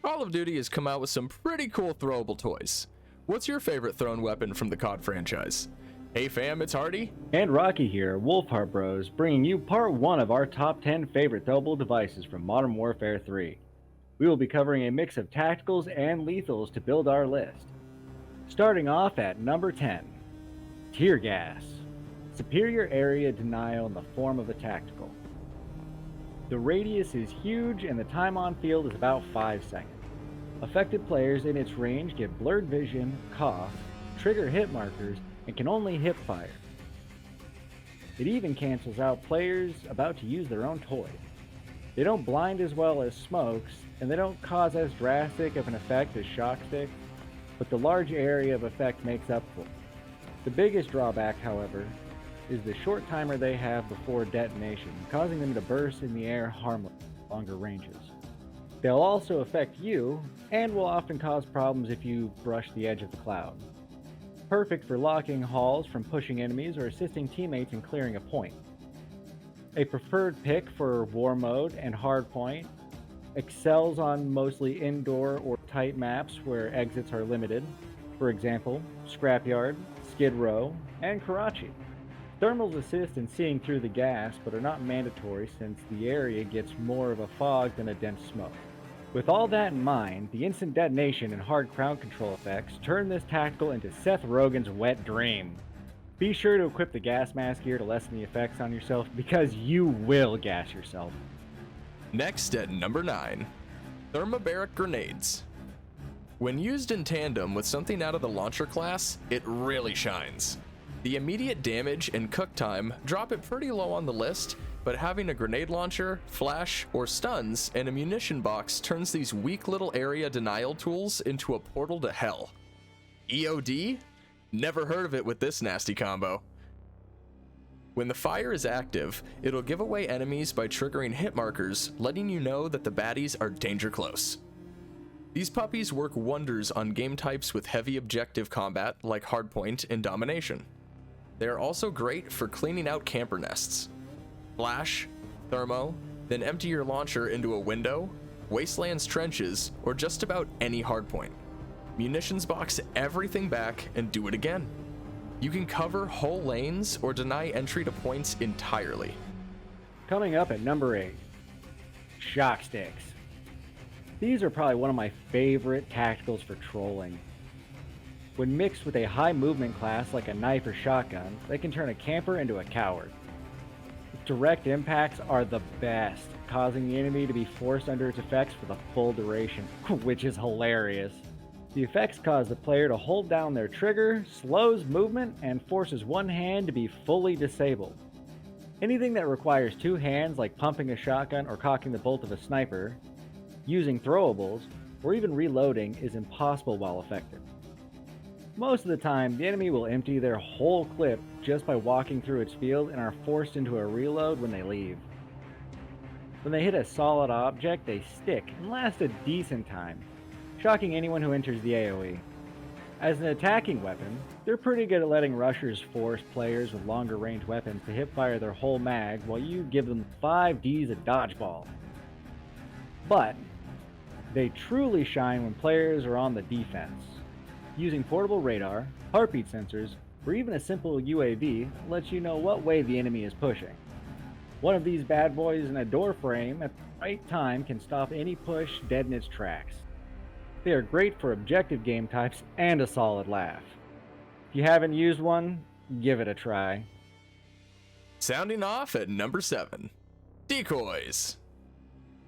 Call of Duty has come out with some pretty cool throwable toys. What's your favorite thrown weapon from the COD franchise? Hey fam, it's Hardy. And Rocky here, WolfHeartBros, bringing you part 1 of our top 10 favorite throwable devices from Modern Warfare 3. We will be covering a mix of tacticals and lethals to build our list. Starting off at number 10, Tear Gas. Superior area denial in the form of a tactical. The radius is huge and the time on field is about 5 seconds. Affected players in its range get blurred vision, cough, trigger hit markers, and can only hip fire. It even cancels out players about to use their own toy. They don't blind as well as smokes, and they don't cause as drastic of an effect as shock sticks, but the large area of effect makes up for it. The biggest drawback, however, is the short timer they have before detonation, causing them to burst in the air harmless at longer ranges. They'll also affect you, and will often cause problems if you brush the edge of the cloud. Perfect for locking halls from pushing enemies or assisting teammates in clearing a point. A preferred pick for war mode and hardpoint, excels on mostly indoor or tight maps where exits are limited, for example, Scrapyard, Skid Row, and Karachi. Thermals assist in seeing through the gas, but are not mandatory since the area gets more of a fog than a dense smoke. With all that in mind, the instant detonation and hard crowd control effects turn this tactical into Seth Rogen's wet dream. Be sure to equip the gas mask here to lessen the effects on yourself, because you will gas yourself. Next at number 9, Thermobaric Grenades. When used in tandem with something out of the launcher class, it really shines. The immediate damage and cook time drop it pretty low on the list, but having a grenade launcher, flash, or stuns and a munition box turns these weak little area denial tools into a portal to hell. EOD? Never heard of it with this nasty combo. When the fire is active, it'll give away enemies by triggering hit markers, letting you know that the baddies are danger close. These puppies work wonders on game types with heavy objective combat like hardpoint and domination. They are also great for cleaning out camper nests. Flash, thermo, then empty your launcher into a window, wastelands trenches, or just about any hardpoint. Munitions box everything back and do it again. You can cover whole lanes or deny entry to points entirely. Coming up at number 8, Shock Sticks. These are probably one of my favorite tacticals for trolling. When mixed with a high movement class like a knife or shotgun, they can turn a camper into a coward. Direct impacts are the best, causing the enemy to be forced under its effects for the full duration, which is hilarious. The effects cause the player to hold down their trigger, slows movement, and forces one hand to be fully disabled. Anything that requires 2 hands, like pumping a shotgun or cocking the bolt of a sniper, using throwables, or even reloading, is impossible while effective. Most of the time, the enemy will empty their whole clip just by walking through its field and are forced into a reload when they leave. When they hit a solid object, they stick and last a decent time, shocking anyone who enters the AoE. As an attacking weapon, they're pretty good at letting rushers force players with longer range weapons to hipfire their whole mag while you give them 5 Ds of dodgeball. But they truly shine when players are on the defense. Using portable radar, heartbeat sensors, or even a simple UAV lets you know what way the enemy is pushing. One of these bad boys in a door frame at the right time can stop any push dead in its tracks. They are great for objective game types and a solid laugh. If you haven't used one, give it a try. Sounding off at number 7, Decoys.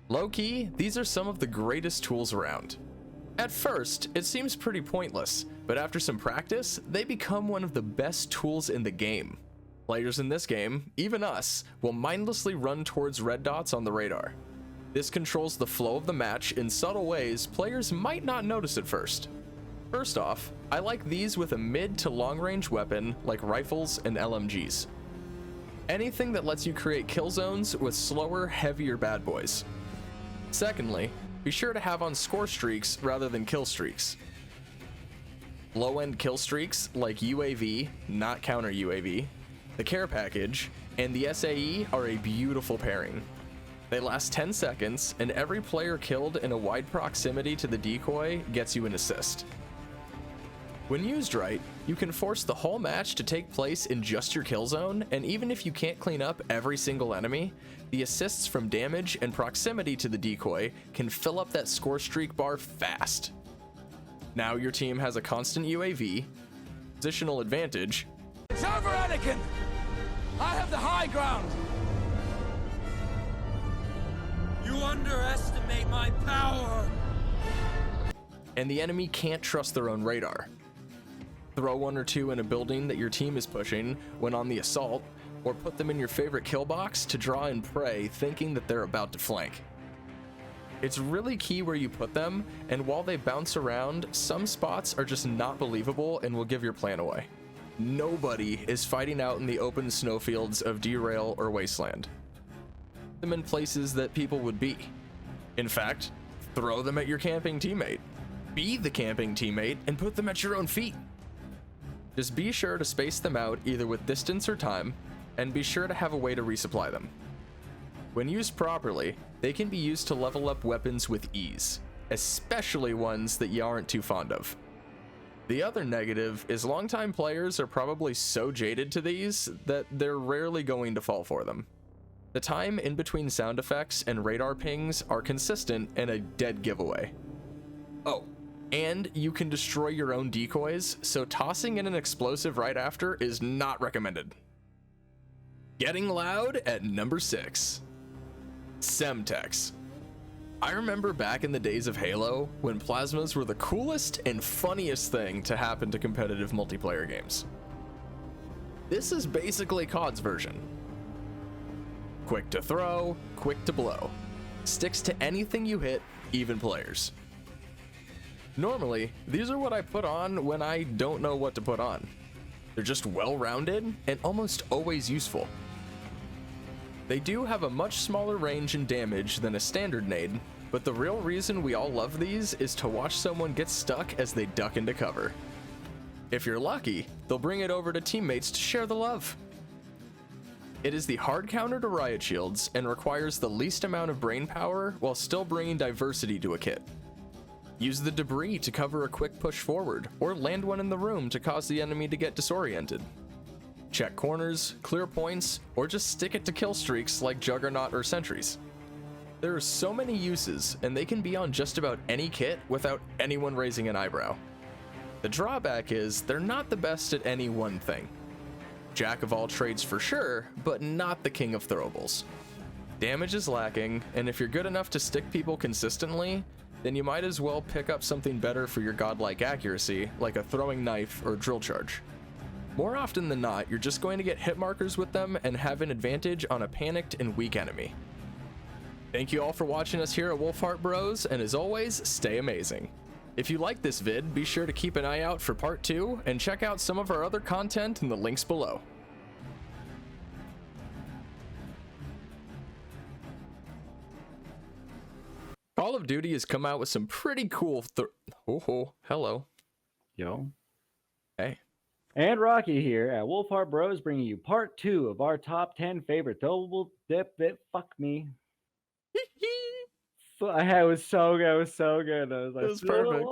Low-key, these are some of the greatest tools around. At first, it seems pretty pointless, but after some practice, they become one of the best tools in the game. Players in this game, even us, will mindlessly run towards red dots on the radar. This controls the flow of the match in subtle ways players might not notice at first. First off, I like these with a mid to long range weapon like rifles and LMGs. Anything that lets you create kill zones with slower, heavier bad boys. Secondly, be sure to have on score streaks rather than kill streaks. Low-end kill streaks like UAV, not counter UAV, the care package, and the SAE are a beautiful pairing. They last 10 seconds, and every player killed in a wide proximity to the decoy gets you an assist. When used right, you can force the whole match to take place in just your kill zone, and even if you can't clean up every single enemy, the assists from damage and proximity to the decoy can fill up that score streak bar fast. Now your team has a constant UAV, positional advantage. It's over, Anakin! I have the high ground! You underestimate my power! And the enemy can't trust their own radar. Throw one or two in a building that your team is pushing when on the assault, or put them in your favorite kill box to draw in prey thinking that they're about to flank. It's really key where you put them, and while they bounce around, some spots are just not believable and will give your plan away. Nobody is fighting out in the open snowfields of Derail or Wasteland. Put them in places that people would be. In fact, throw them at your camping teammate. Be the camping teammate and put them at your own feet. Just be sure to space them out either with distance or time, and be sure to have a way to resupply them. When used properly, they can be used to level up weapons with ease, especially ones that you aren't too fond of. The other negative is longtime players are probably so jaded to these that they're rarely going to fall for them. The time in between sound effects and radar pings are consistent and a dead giveaway. Oh, and you can destroy your own decoys, so tossing in an explosive right after is not recommended. Getting loud at number 6. Semtex. I remember back in the days of Halo when plasmas were the coolest and funniest thing to happen to competitive multiplayer games. This is basically COD's version. Quick to throw, quick to blow. Sticks to anything you hit, even players. Normally, these are what I put on when I don't know what to put on. They're just well-rounded and almost always useful. They do have a much smaller range and damage than a standard nade, but the real reason we all love these is to watch someone get stuck as they duck into cover. If you're lucky, they'll bring it over to teammates to share the love. It is the hard counter to riot shields and requires the least amount of brain power while still bringing diversity to a kit. Use the debris to cover a quick push forward, or land one in the room to cause the enemy to get disoriented. Check corners, clear points, or just stick it to kill streaks like Juggernaut or Sentries. There are so many uses, and they can be on just about any kit without anyone raising an eyebrow. The drawback is they're not the best at any one thing. Jack of all trades for sure, but not the king of throwables. Damage is lacking, and if you're good enough to stick people consistently, then you might as well pick up something better for your godlike accuracy, like a throwing knife or drill charge. More often than not, you're just going to get hit markers with them and have an advantage on a panicked and weak enemy. Thank you all for watching us here at WolfHeartBros, and as always, stay amazing. If you like this vid, be sure to keep an eye out for part 2, and check out some of our other content in the links below. Call of Duty has come out with some pretty cool hello. Yo. Hey. And Rocky here at WolfHeartBros, bringing you part 2 of our top 10 favorite throwable fuck me. It was so good. It was so good. I was like, It was perfect.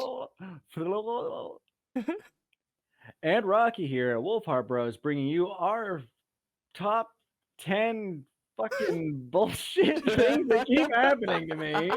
And Rocky here at WolfHeartBros, bringing you our top 10 fucking bullshit things that keep happening to me.